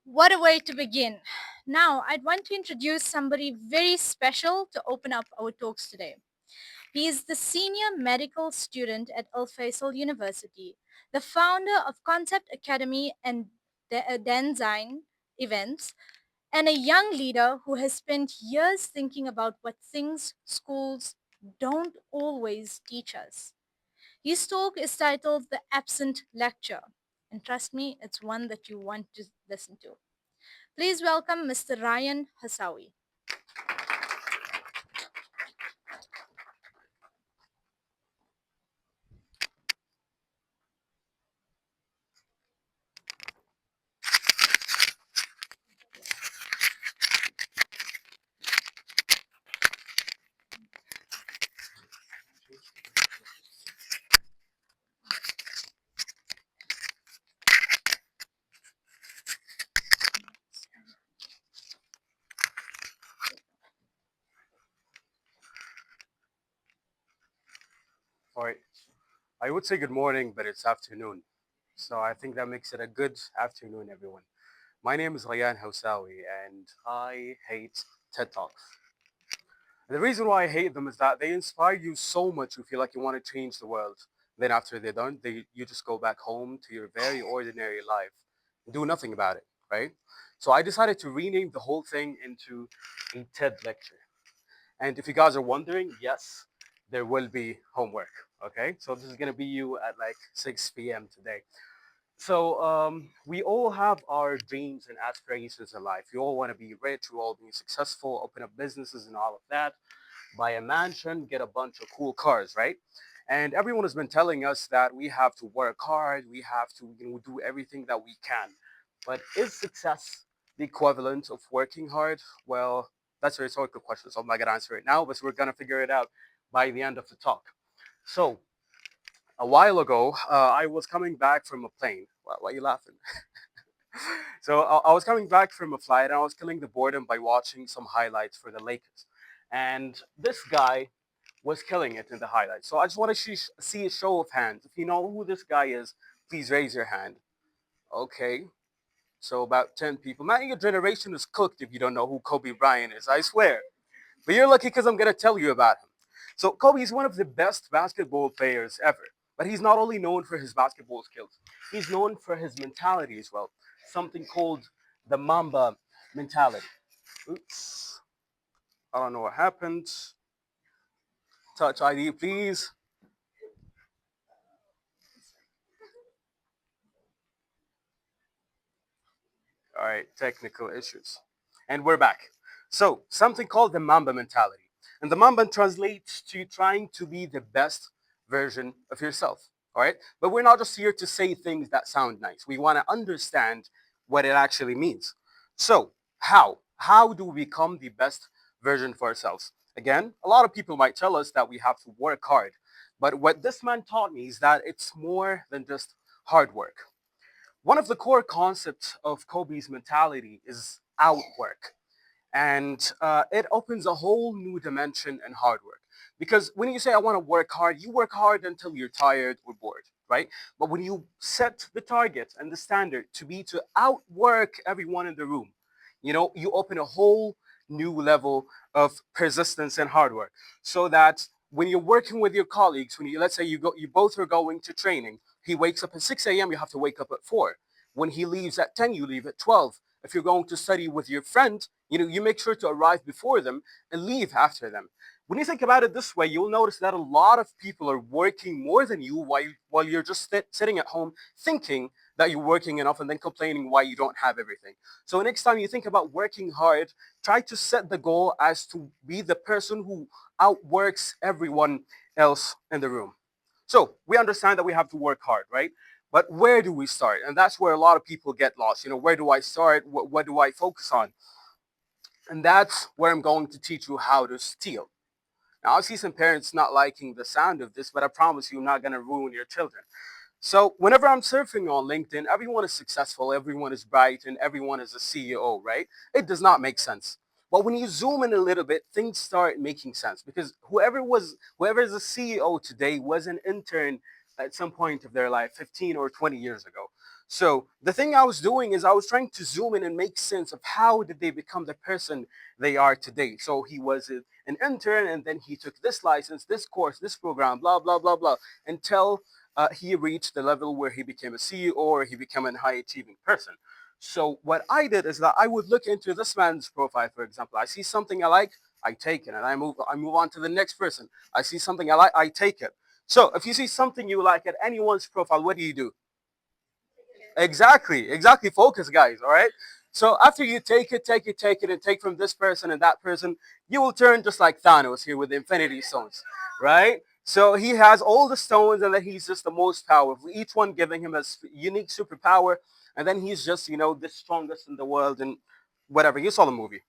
What a way to begin. Now, I'd want to introduce somebody very special to open up our talks today. He is the senior medical student at Al Faisal University, the founder of Concept Academy and Denzine events, and a young leader who has spent years thinking about what things schools don't always teach us. His talk is titled The Absent Lecture, and trust me, it's one that you want to listen to. Please welcome Mr. Rayyan Housawi. All right. I would say good morning, but it's afternoon. So I think that makes it a good afternoon, everyone. My name is Rayyan Housawi, and I hate TED Talks. And the reason why I hate them is that they inspire you so much you feel like you want to change the world. Then after they're done, you just go back home to your very ordinary life and do nothing about it, right? So I decided to rename the whole thing into a TED lecture. And if you guys are wondering, yes, there will be homework. Okay, so this is gonna be you at like 6 p.m. today. So we all have our dreams and aspirations in life. We all want to be rich. We all be successful, open up businesses and all of that, buy a mansion, get a bunch of cool cars, right? And everyone has been telling us that we have to work hard, we have to do everything that we can. But is success the equivalent of working hard? Well, that's a rhetorical question, so I'm not gonna answer it now, but we're gonna figure it out by the end of the talk. So a while ago, I was coming back from a plane. Why are you laughing? So I was coming back from a flight and I was killing the boredom by watching some highlights for the Lakers. And this guy was killing it in the highlights. So I just want to see a show of hands. If you know who this guy is, please raise your hand. Okay. So about 10 people. Man, your generation is cooked if you don't know who Kobe Bryant is, I swear. But you're lucky because I'm going to tell you about him. So Kobe is one of the best basketball players ever. But he's not only known for his basketball skills, he's known for his mentality as well. Something called the Mamba mentality. Oops. I don't know what happened. Touch ID, please. All right, technical issues. And we're back. So, something called the Mamba mentality. And the Mamba translates to trying to be the best version of yourself. All right? But we're not just here to say things that sound nice. We want to understand what it actually means. So, how? How do we become the best version for ourselves? Again, a lot of people might tell us that we have to work hard. But what this man taught me is that it's more than just hard work. One of the core concepts of Kobe's mentality is outwork. And it opens a whole new dimension in hard work. Because when you say, I want to work hard, you work hard until you're tired or bored, right? But when you set the target and the standard to be to outwork everyone in the room, you open a whole new level of persistence and hard work. So that when you're working with your colleagues, let's say you both are going to training, he wakes up at 6 a.m., you have to wake up at 4. When he leaves at 10, you leave at 12. If you're going to study with your friend, you make sure to arrive before them and leave after them. When you think about it this way, you'll notice that a lot of people are working more than you while you're just sitting at home thinking that you're working enough and then complaining why you don't have everything. So next time you think about working hard, try to set the goal as to be the person who outworks everyone else in the room. So we understand that we have to work hard, right? But where do we start? And that's where a lot of people get lost. Where do I start? What do I focus on? And that's where I'm going to teach you how to steal. Now, I see some parents not liking the sound of this, but I promise you, I'm not going to ruin your children. So, whenever I'm surfing on LinkedIn, everyone is successful, everyone is bright, and everyone is a CEO, right? It does not make sense. But when you zoom in a little bit, things start making sense because whoever is a CEO today was an intern at some point of their life 15 or 20 years ago. So the thing I was doing is I was trying to zoom in and make sense of how did they become the person they are today. So he was an intern, and then he took this license, this course, this program, blah blah blah blah, until he reached the level where he became a CEO or he became a high achieving person. So what I did is that I would look into this man's profile, for example. I see something I like, I take it, and I move on to the next person. I see something I like, I take it. So if you see something you like at anyone's profile, what do? Exactly, exactly. Focus, guys. All right. So after you take it, take it, take it, and take from this person and that person, you will turn just like Thanos here with the Infinity Stones, right? So he has all the stones, and then he's just the most powerful. Each one giving him a unique superpower, and then he's just the strongest in the world and whatever. You saw the movie.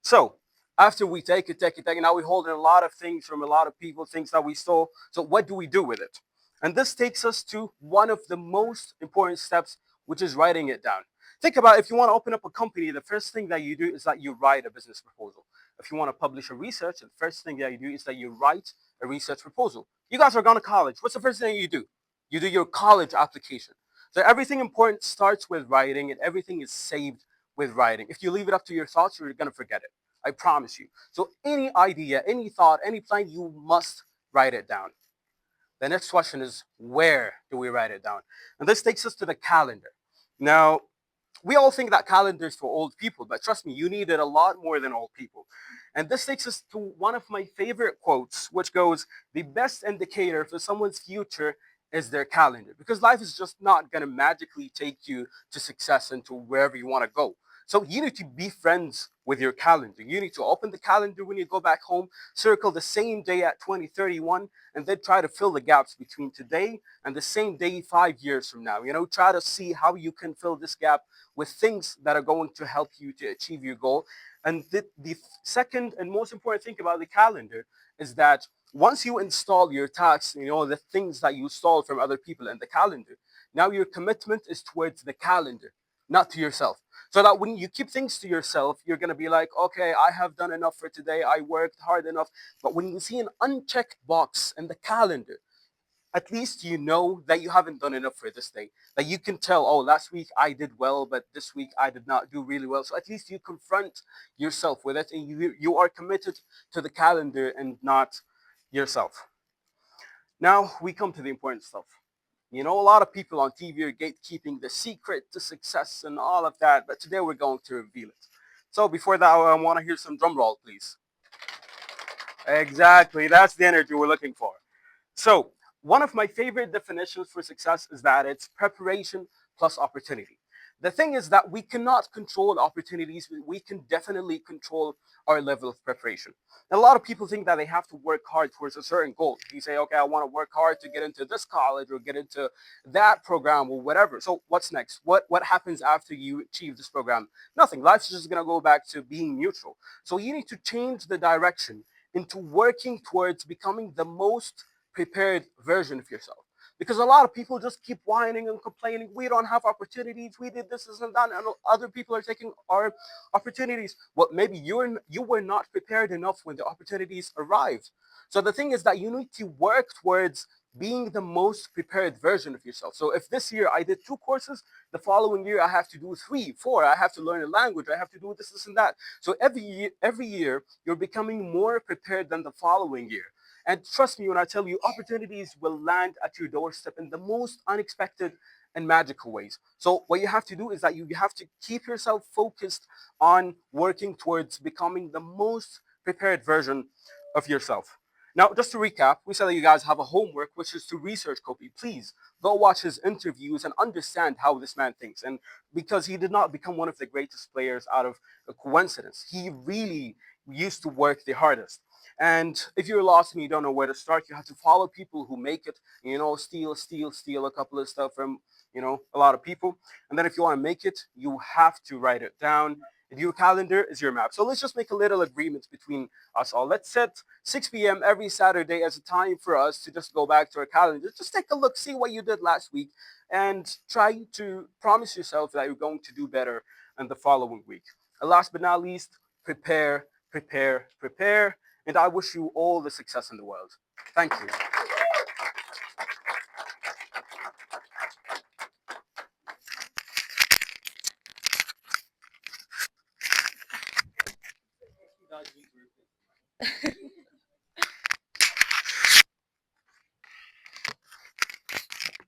So after we take it, now we hold in a lot of things from a lot of people, things that we stole. So what do we do with it? And this takes us to one of the most important steps, which is writing it down. Think about if you want to open up a company, the first thing that you do is that you write a business proposal. If you want to publish a research, the first thing that you do is that you write a research proposal. You guys are going to college. What's the first thing you do? You do your college application. So everything important starts with writing, and everything is saved with writing. If you leave it up to your thoughts, you're going to forget it. I promise you. So any idea, any thought, any plan, you must write it down. The next question is, where do we write it down? And this takes us to the calendar. Now, we all think that calendar is for old people, but trust me, you need it a lot more than old people. And this takes us to one of my favorite quotes, which goes, the best indicator for someone's future is their calendar. Because life is just not going to magically take you to success and to wherever you want to go. So you need to be friends with your calendar. You need to open the calendar when you go back home, circle the same day at 2031, and then try to fill the gaps between today and the same day 5 years from now. Try to see how you can fill this gap with things that are going to help you to achieve your goal. And the second and most important thing about the calendar is that once you install your tasks, the things that you install from other people in the calendar, now your commitment is towards the calendar, not to yourself. So that when you keep things to yourself, you're going to be like, okay, I have done enough for today. I worked hard enough. But when you see an unchecked box in the calendar, at least you know that you haven't done enough for this day. That you can tell, oh, last week I did well, but this week I did not do really well. So at least you confront yourself with it, and you are committed to the calendar and not yourself. Now we come to the important stuff. A lot of people on TV are gatekeeping the secret to success and all of that, but today we're going to reveal it. So before that, I want to hear some drum roll, please. Exactly, that's the energy we're looking for. So, one of my favorite definitions for success is that it's preparation plus opportunity. The thing is that we cannot control opportunities, but we can definitely control our level of preparation. And a lot of people think that they have to work hard towards a certain goal. You say, okay, I want to work hard to get into this college or get into that program or whatever. So what's next? What happens after you achieve this program? Nothing. Life's just gonna go back to being neutral. So you need to change the direction into working towards becoming the most prepared version of yourself. Because a lot of people just keep whining and complaining. We don't have opportunities. We did this and that, and other people are taking our opportunities. Well, maybe you were not prepared enough when the opportunities arrived. So the thing is that you need to work towards being the most prepared version of yourself. So if this year I did 2 courses, the following year I have to do 3, 4. I have to learn a language. I have to do this and that. So every year you're becoming more prepared than the following year. And trust me when I tell you, opportunities will land at your doorstep in the most unexpected and magical ways. So what you have to do is that you have to keep yourself focused on working towards becoming the most prepared version of yourself. Now, just to recap, we said that you guys have a homework, which is to research Kobe. Please go watch his interviews and understand how this man thinks. And because he did not become one of the greatest players out of a coincidence, he really used to work the hardest. And if you're lost and you don't know where to start, you have to follow people who make it, steal a couple of stuff from, a lot of people. And then if you want to make it, you have to write it down. And your calendar is your map. So let's just make a little agreement between us all. Let's set 6 p.m. every Saturday as a time for us to just go back to our calendar. Just take a look, see what you did last week, and try to promise yourself that you're going to do better in the following week. And last but not least, prepare, prepare, prepare. And I wish you all the success in the world. Thank you.